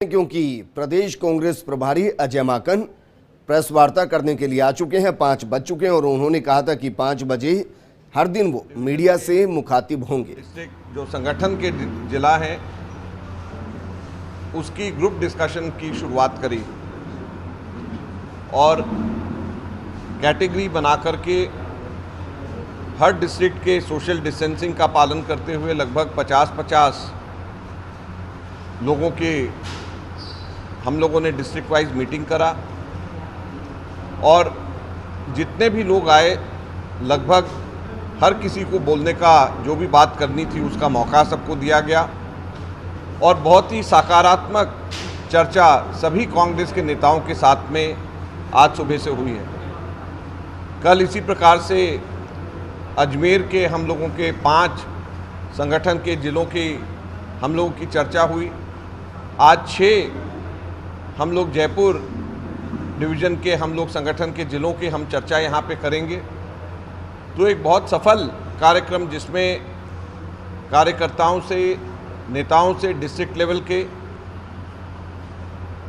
क्योंकि प्रदेश कांग्रेस प्रभारी अजय माकन प्रेस वार्ता करने के लिए आ चुके हैं। 5 बज चुके हैं और उन्होंने कहा था कि 5 बजे हर दिन वो मीडिया से मुखातिब होंगे। डिस्ट्रिक्ट जो संगठन के जिला है उसकी ग्रुप डिस्कशन की शुरुआत करी और कैटेगरी बना करके हर डिस्ट्रिक्ट के सोशल डिस्टेंसिंग का पालन करते हुए लगभग 50-50 लोगों के हम लोगों ने डिस्ट्रिक्ट वाइज मीटिंग करा और जितने भी लोग आए लगभग हर किसी को बोलने का जो भी बात करनी थी उसका मौका सबको दिया गया और बहुत ही सकारात्मक चर्चा सभी कांग्रेस के नेताओं के साथ में आज सुबह से हुई है। कल इसी प्रकार से अजमेर के हम लोगों के 5 संगठन के जिलों की हम लोगों की चर्चा हुई। आज 6 हम लोग जयपुर डिवीज़न के हम लोग संगठन के जिलों की हम चर्चा यहाँ पे करेंगे। तो एक बहुत सफल कार्यक्रम जिसमें कार्यकर्ताओं से, नेताओं से, डिस्ट्रिक्ट लेवल के,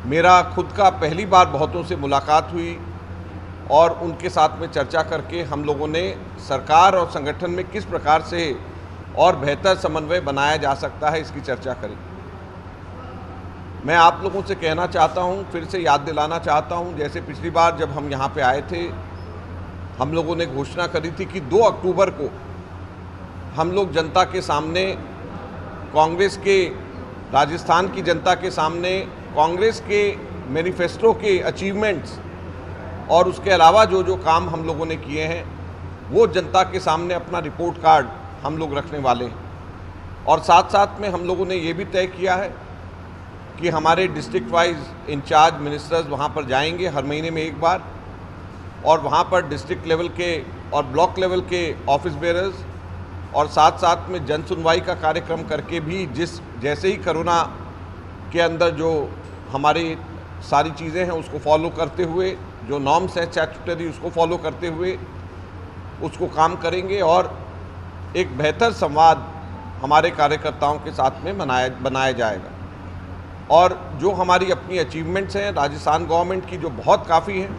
मेरा खुद का पहली बार बहुतों से मुलाकात हुई और उनके साथ में चर्चा करके हम लोगों ने सरकार और संगठन में किस प्रकार से और बेहतर समन्वय बनाया जा सकता है इसकी चर्चा करी। मैं आप लोगों से कहना चाहता हूं, फिर से याद दिलाना चाहता हूं, जैसे पिछली बार जब हम यहां पे आए थे हम लोगों ने घोषणा करी थी कि 2 अक्टूबर को हम लोग जनता के सामने, कांग्रेस के, राजस्थान की जनता के सामने कांग्रेस के मैनिफेस्टो के अचीवमेंट्स और उसके अलावा जो जो काम हम लोगों ने किए हैं वो जनता के सामने अपना रिपोर्ट कार्ड हम लोग रखने वाले हैं। और साथ साथ में हम लोगों ने ये भी तय किया है कि हमारे डिस्ट्रिक्ट वाइज इंचार्ज मिनिस्टर्स वहाँ पर जाएंगे हर महीने में एक बार और वहाँ पर डिस्ट्रिक्ट लेवल के और ब्लॉक लेवल के ऑफिस बेयरर्स और साथ साथ में जन सुनवाई का कार्यक्रम करके भी जैसे ही कोरोना के अंदर जो हमारी सारी चीज़ें हैं उसको फॉलो करते हुए, जो नॉर्म्स हैं स्टैट्यूटरी उसको फॉलो करते हुए उसको काम करेंगे और एक बेहतर संवाद हमारे कार्यकर्ताओं के साथ में बनाया जाएगा। और जो हमारी अपनी अचीवमेंट्स हैं राजस्थान गवर्नमेंट की, जो बहुत काफ़ी हैं,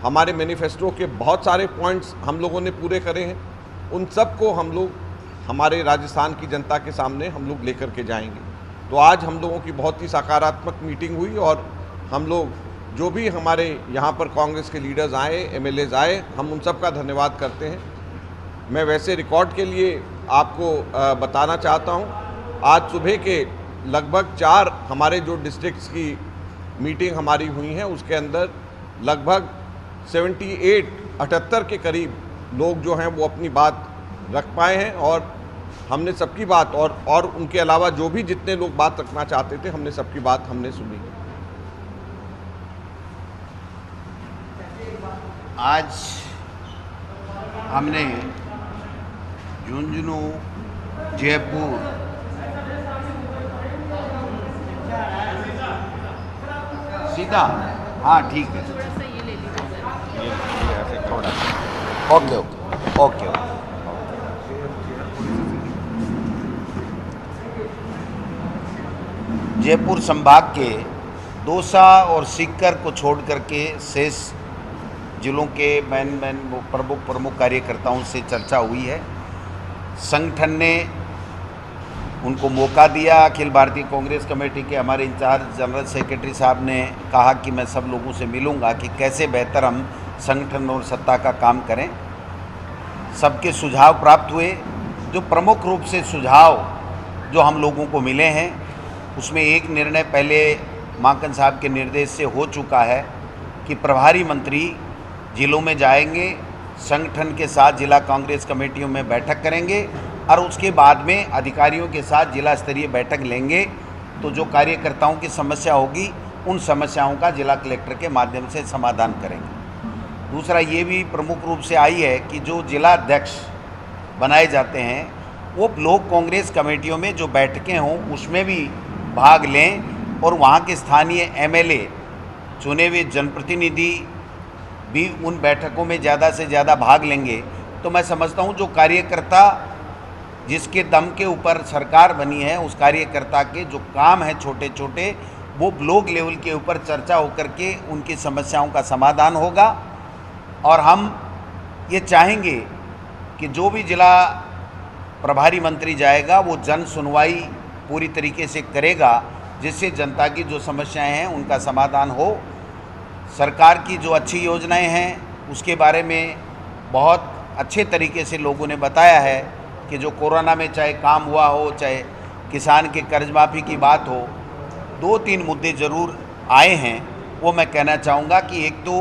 हमारे मैनिफेस्टो के बहुत सारे पॉइंट्स हम लोगों ने पूरे करे हैं, उन सब को हम लोग हमारे राजस्थान की जनता के सामने हम लोग लेकर के जाएंगे। तो आज हम लोगों की बहुत ही सकारात्मक मीटिंग हुई और हम लोग जो भी हमारे यहाँ पर कांग्रेस के लीडर्स आए, एमएलएज आए, हम उन सब का धन्यवाद करते हैं। मैं वैसे रिकॉर्ड के लिए आपको बताना चाहता हूँ, आज सुबह के लगभग 4 हमारे जो डिस्ट्रिक्ट्स की मीटिंग हमारी हुई हैं उसके अंदर लगभग 78 के करीब लोग जो हैं वो अपनी बात रख पाए हैं और हमने सबकी बात और उनके अलावा जो भी जितने लोग बात रखना चाहते थे हमने सबकी बात हमने सुनी। आज हमने झुंझुनू, जयपुर, सीधा, हाँ ठीक है, थोड़ा ओके। जयपुर संभाग के दौसा और सीकर को छोड़ करके शेष जिलों के प्रमुख कार्यकर्ताओं से चर्चा हुई है। संगठन ने उनको मौका दिया। अखिल भारतीय कांग्रेस कमेटी के हमारे इंचार्ज जनरल सेक्रेटरी साहब ने कहा कि मैं सब लोगों से मिलूंगा कि कैसे बेहतर हम संगठन और सत्ता का काम करें। सबके सुझाव प्राप्त हुए। जो प्रमुख रूप से सुझाव जो हम लोगों को मिले हैं उसमें एक निर्णय पहले माकन साहब के निर्देश से हो चुका है कि प्रभारी मंत्री जिलों में जाएंगे, संगठन के साथ जिला कांग्रेस कमेटियों में बैठक करेंगे और उसके बाद में अधिकारियों के साथ जिला स्तरीय बैठक लेंगे। तो जो कार्यकर्ताओं की समस्या होगी उन समस्याओं का जिला कलेक्टर के माध्यम से समाधान करेंगे। दूसरा ये भी प्रमुख रूप से आई है कि जो जिला अध्यक्ष बनाए जाते हैं वो ब्लॉक कांग्रेस कमेटियों में जो बैठकें हों उसमें भी भाग लें और वहाँ के स्थानीय एमएलए, चुने हुए जनप्रतिनिधि भी उन बैठकों में ज़्यादा से ज़्यादा भाग लेंगे। तो मैं समझता हूँ जो कार्यकर्ता जिसके दम के ऊपर सरकार बनी है उस कार्यकर्ता के जो काम हैं छोटे छोटे वो ब्लॉक लेवल के ऊपर चर्चा होकर के उनकी समस्याओं का समाधान होगा। और हम ये चाहेंगे कि जो भी जिला प्रभारी मंत्री जाएगा वो जन सुनवाई पूरी तरीके से करेगा, जिससे जनता की जो समस्याएं हैं उनका समाधान हो। सरकार की जो अच्छी योजनाएं हैं उसके बारे में बहुत अच्छे तरीके से लोगों ने बताया है कि जो कोरोना में चाहे काम हुआ हो, चाहे किसान के कर्ज माफ़ी की बात हो, 2-3 मुद्दे ज़रूर आए हैं। वो मैं कहना चाहूँगा कि एक तो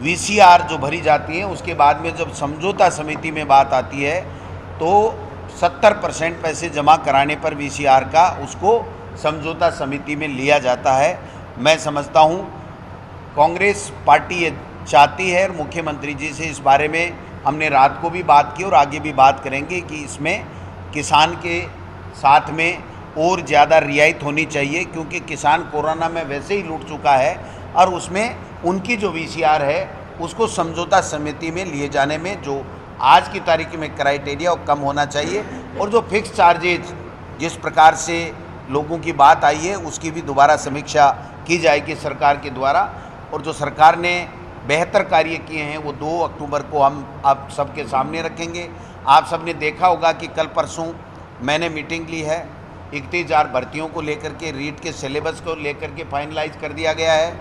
VCR जो भरी जाती है उसके बाद में जब समझौता समिति में बात आती है तो 70% पैसे जमा कराने पर VCR का उसको समझौता समिति में लिया जाता है। मैं समझता हूँ कांग्रेस पार्टी ये चाहती है और मुख्यमंत्री जी से इस बारे में हमने रात को भी बात की और आगे भी बात करेंगे कि इसमें किसान के साथ में और ज़्यादा रियायत होनी चाहिए, क्योंकि किसान कोरोना में वैसे ही लूट चुका है और उसमें उनकी जो VCR है उसको समझौता समिति में लिए जाने में जो आज की तारीख में क्राइटेरिया वो कम होना चाहिए। और जो फिक्स चार्जेज जिस प्रकार से लोगों की बात आई है उसकी भी दोबारा समीक्षा की जाएगी सरकार के द्वारा। और जो सरकार ने बेहतर कार्य किए हैं वो 2 अक्टूबर को हम आप सबके सामने रखेंगे। आप सब ने देखा होगा कि कल परसों मैंने मीटिंग ली है, 31,000 भर्तियों को लेकर के, रीट के सिलेबस को लेकर के फाइनलाइज कर दिया गया है।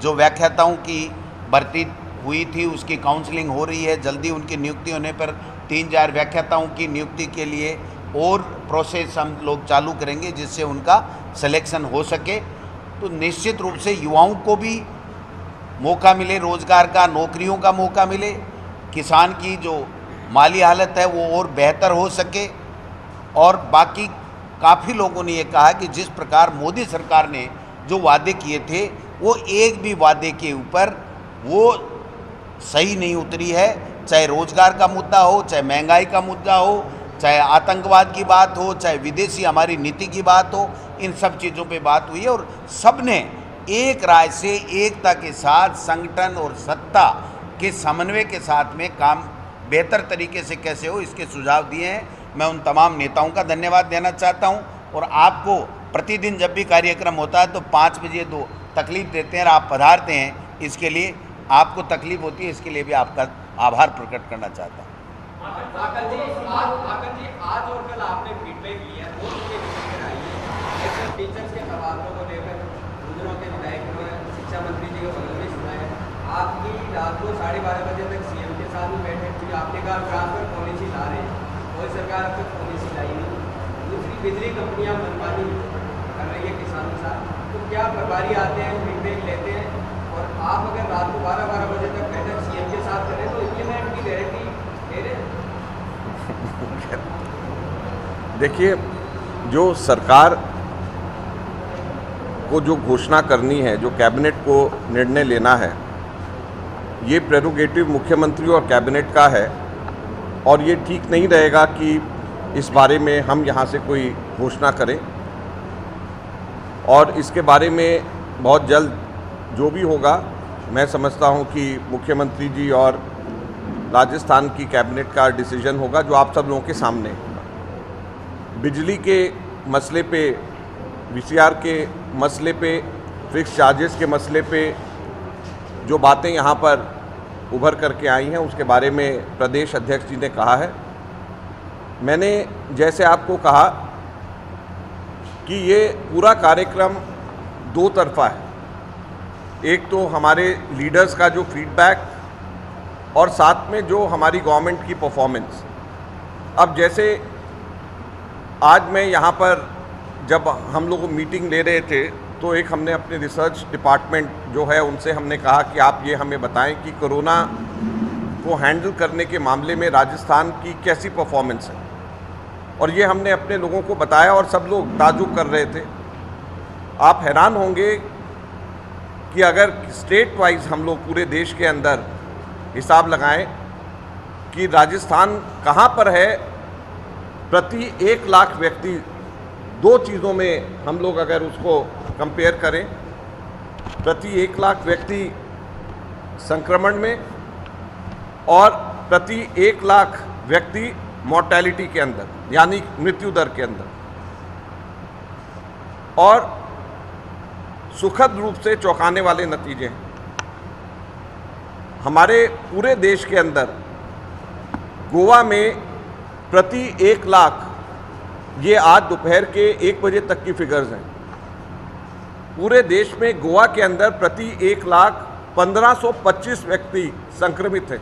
जो व्याख्याताओं की भर्ती हुई थी उसकी काउंसलिंग हो रही है। जल्दी उनकी नियुक्ति होने पर 3,000 व्याख्याताओं की नियुक्ति के लिए और प्रोसेस हम लोग चालू करेंगे जिससे उनका सिलेक्शन हो सके। तो निश्चित रूप से युवाओं को भी मौका मिले, रोज़गार का, नौकरियों का मौका मिले, किसान की जो माली हालत है वो और बेहतर हो सके। और बाकी काफ़ी लोगों ने ये कहा कि जिस प्रकार मोदी सरकार ने जो वादे किए थे वो एक भी वादे के ऊपर वो सही नहीं उतरी है। चाहे रोज़गार का मुद्दा हो, चाहे महंगाई का मुद्दा हो, चाहे आतंकवाद की बात हो, चाहे विदेशी हमारी नीति की बात हो, इन सब चीज़ों पे बात हुई है। और सब ने एक राय से एकता के साथ संगठन और सत्ता के समन्वय के साथ में काम बेहतर तरीके से कैसे हो इसके सुझाव दिए हैं। मैं उन तमाम नेताओं का धन्यवाद देना चाहता हूं। और आपको प्रतिदिन जब भी कार्यक्रम होता है तो 5 बजे 2 तकलीफ देते हैं और आप पधारते हैं, इसके लिए आपको तकलीफ होती है, इसके लिए भी आपका आभार प्रकट करना चाहता हूँ। आकर जी आज और कल आपने फीडबैक लिया है, टीचर्स के तबादलों को लेकर गुजरों के विधायक शिक्षा मंत्री जी को बगल में सुना है। आपकी रात को 12:30 बजे तक CM के साथ में बैठक हुई, आपने कहा ट्रांसफर पॉलिसी ला रहे हैं, कोई सरकार अब तक पॉलिसी लाई नहीं। दूसरी बिजली कंपनियां मनमानी कर रही है किसानों के साथ, तो क्या प्रभारी आते हैं, फीडबैक लेते हैं, और आप अगर रात को 12-12 बजे तक बैठक CM के साथ करें तो इम्प्लीमेंट की गारंटी दे रहे हैं? देखिए, जो सरकार को जो घोषणा करनी है, जो कैबिनेट को निर्णय लेना है, ये प्रेरोगेटिव मुख्यमंत्री और कैबिनेट का है। और ये ठीक नहीं रहेगा कि इस बारे में हम यहाँ से कोई घोषणा करें। और इसके बारे में बहुत जल्द जो भी होगा, मैं समझता हूँ कि मुख्यमंत्री जी और राजस्थान की कैबिनेट का डिसीजन होगा जो आप सब लोगों के सामने होगा। बिजली के मसले पे, VCR के मसले पे, फिक्स चार्जेस के मसले पे जो बातें यहाँ पर उभर करके आई हैं उसके बारे में प्रदेश अध्यक्ष जी ने कहा है। मैंने जैसे आपको कहा कि ये पूरा कार्यक्रम 2 तरफा है। एक तो हमारे लीडर्स का जो फीडबैक और साथ में जो हमारी गवर्नमेंट की परफॉर्मेंस। अब जैसे आज मैं यहाँ पर जब हम लोग मीटिंग ले रहे थे तो एक हमने अपने रिसर्च डिपार्टमेंट जो है उनसे हमने कहा कि आप ये हमें बताएं कि कोरोना को हैंडल करने के मामले में राजस्थान की कैसी परफॉर्मेंस है। और ये हमने अपने लोगों को बताया और सब लोग ताजुब कर रहे थे। आप हैरान होंगे कि अगर स्टेट वाइज हम लोग पूरे देश के अंदर हिसाब लगाएं कि राजस्थान कहाँ पर है प्रति 1 लाख व्यक्ति। 2 चीज़ों में हम लोग अगर उसको कंपेयर करें, प्रति 1 लाख व्यक्ति संक्रमण में और प्रति 1 लाख व्यक्ति मॉर्टेलिटी के अंदर, यानी मृत्यु दर के अंदर। और सुखद रूप से चौंकाने वाले नतीजे हैं। हमारे पूरे देश के अंदर गोवा में प्रति 1 लाख, ये आज दोपहर के 1 बजे तक की फिगर्स हैं, पूरे देश में गोवा के अंदर प्रति 1 लाख 1525 व्यक्ति संक्रमित हैं।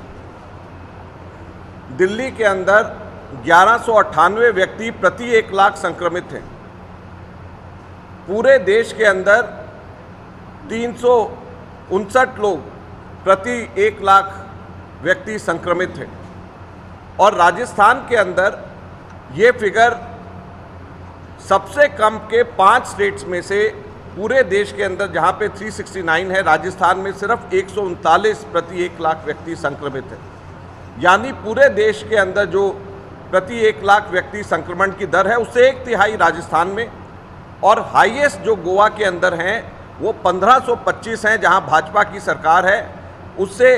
दिल्ली के अंदर 1198 व्यक्ति प्रति 1 लाख संक्रमित हैं। पूरे देश के अंदर 359 लोग प्रति 1 लाख व्यक्ति संक्रमित हैं। और राजस्थान के अंदर ये फिगर सबसे कम के 5 स्टेट्स में से पूरे देश के अंदर, जहां पे 369 है, राजस्थान में सिर्फ 139 प्रति 1 लाख व्यक्ति संक्रमित है। यानी पूरे देश के अंदर जो प्रति 1 लाख व्यक्ति संक्रमण की दर है उससे 1/3 राजस्थान में, और हाईएस्ट जो गोवा के अंदर हैं वो 1525 हैं, जहां भाजपा की सरकार है, उससे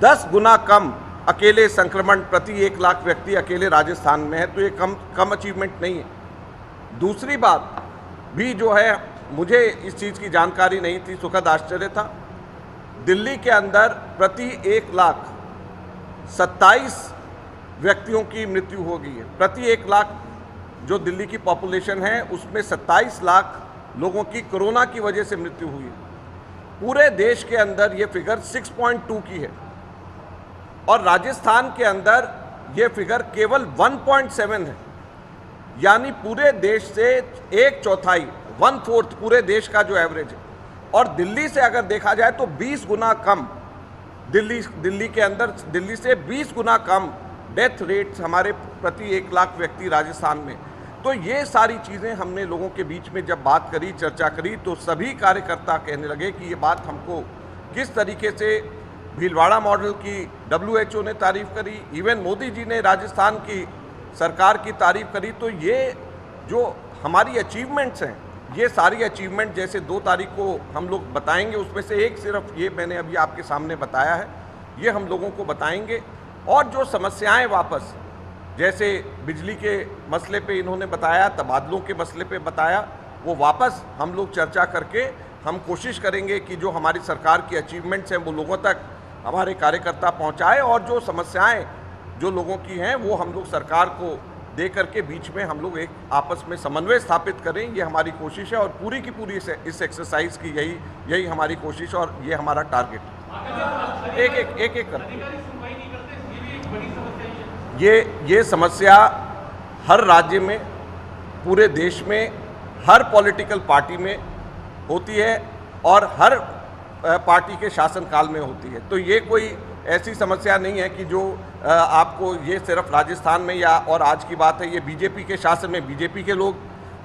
10 गुना कम अकेले संक्रमण प्रति 1 लाख व्यक्ति अकेले राजस्थान में है। तो ये कम अचीवमेंट नहीं है। दूसरी बात भी जो है, मुझे इस चीज़ की जानकारी नहीं थी, सुखद आश्चर्य था, दिल्ली के अंदर प्रति 1 लाख 27 व्यक्तियों की मृत्यु हो गई है। प्रति 1 लाख जो दिल्ली की पॉपुलेशन है उसमें 27 लाख लोगों की कोरोना की वजह से मृत्यु हुई है। पूरे देश के अंदर ये फिगर 6.2 की है, और राजस्थान के अंदर ये फिगर केवल 1.7 है। यानी पूरे देश से 1/4, 1/4 पूरे देश का जो एवरेज है। और दिल्ली से अगर देखा जाए तो 20 गुना कम, दिल्ली के अंदर दिल्ली से 20 गुना कम डेथ रेट्स हमारे प्रति 1 लाख व्यक्ति राजस्थान में। तो ये सारी चीज़ें हमने लोगों के बीच में जब बात करी, चर्चा करी, तो सभी कार्यकर्ता कहने लगे कि ये बात हमको किस तरीके से भीलवाड़ा मॉडल की WHO ने तारीफ़ करी, इवन मोदी जी ने राजस्थान की सरकार की तारीफ़ करी। तो ये जो हमारी अचीवमेंट्स हैं, ये सारी अचीवमेंट जैसे 2 तारीख को हम लोग बताएंगे, उसमें से एक सिर्फ ये मैंने अभी आपके सामने बताया है, ये हम लोगों को बताएंगे। और जो समस्याएं वापस, जैसे बिजली के मसले पे इन्होंने बताया, तबादलों के मसले पे बताया, वो वापस हम लोग चर्चा करके हम कोशिश करेंगे कि जो हमारी सरकार की अचीवमेंट्स हैं वो लोगों तक हमारे कार्यकर्ता पहुंचाए, और जो समस्याएं जो लोगों की हैं वो हम लोग सरकार को दे करके बीच में हम लोग एक आपस में समन्वय स्थापित करें। ये हमारी कोशिश है, और पूरी की पूरी इस एक्सरसाइज की यही हमारी कोशिश और ये हमारा टारगेट है। एक कर ये समस्या हर राज्य में, पूरे देश में, हर पॉलिटिकल पार्टी में होती है और हर पार्टी के शासनकाल में होती है। तो ये कोई ऐसी समस्या नहीं है कि जो आपको ये सिर्फ राजस्थान में या और आज की बात है। ये बीजेपी के शासन में बीजेपी के लोग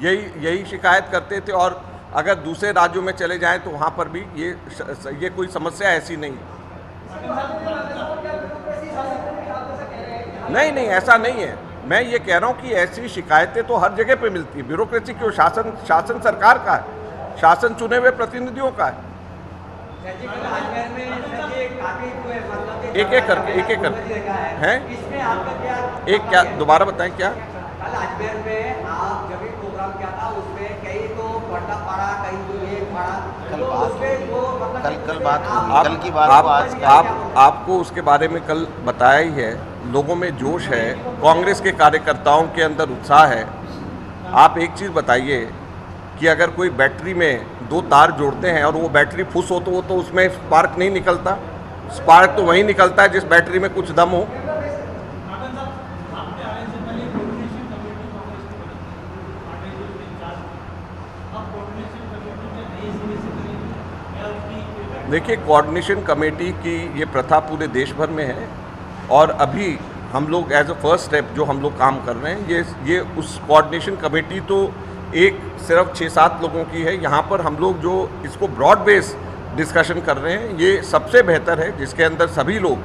यही शिकायत करते थे, और अगर दूसरे राज्यों में चले जाएं तो वहाँ पर भी ये कोई समस्या ऐसी नहीं है। नहीं, ऐसा नहीं है। मैं ये कह रहा हूँ कि ऐसी शिकायतें तो हर जगह पे मिलती है। ब्यूरोक्रेसी क्यों? शासन सरकार का है, शासन चुने हुए प्रतिनिधियों का है। एक करके हैं। एक क्या, दोबारा बताएं क्या? कल अजमेर में आप जब भी प्रोग्राम किया था उसमें कई तो पढ़ना पड़ा, कहीं तो ये पढ़ा, कल की बात आपको उसके बारे में कल बताया ही है। लोगों में जोश है, कांग्रेस के कार्यकर्ताओं के अंदर उत्साह है। आप एक चीज़ बताइए कि अगर कोई बैटरी में 2 तार जोड़ते हैं और वो बैटरी फुस हो तो उसमें स्पार्क नहीं निकलता। स्पार्क तो वहीं निकलता है जिस बैटरी में कुछ दम हो। देखिए, कोऑर्डिनेशन कमेटी की ये प्रथा पूरे देश भर में है, और अभी हम लोग एज अ फर्स्ट स्टेप जो हम लोग काम कर रहे हैं, ये उस कोऑर्डिनेशन कमेटी तो एक सिर्फ 6-7 लोगों की है। यहाँ पर हम लोग जो इसको ब्रॉड बेस डिस्कशन कर रहे हैं, ये सबसे बेहतर है, जिसके अंदर सभी लोग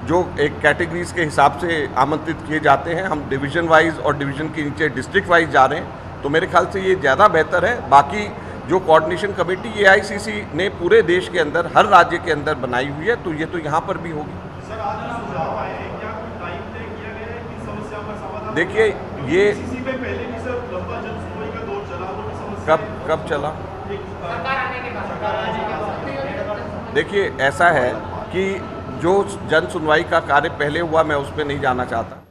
जो एक कैटेगरीज के हिसाब से आमंत्रित किए जाते हैं। हम डिवीज़न वाइज और डिवीज़न के नीचे डिस्ट्रिक्ट वाइज जा रहे हैं, तो मेरे ख्याल से ये ज़्यादा बेहतर है। बाकी जो कोऑर्डिनेशन कमेटी AICC ने पूरे देश के अंदर हर राज्य के अंदर बनाई हुई है, तो ये तो यहाँ पर भी होगी। देखिए, ये कब चला? देखिए, ऐसा है कि जो जन सुनवाई का कार्य पहले हुआ, मैं उस पर नहीं जाना चाहता।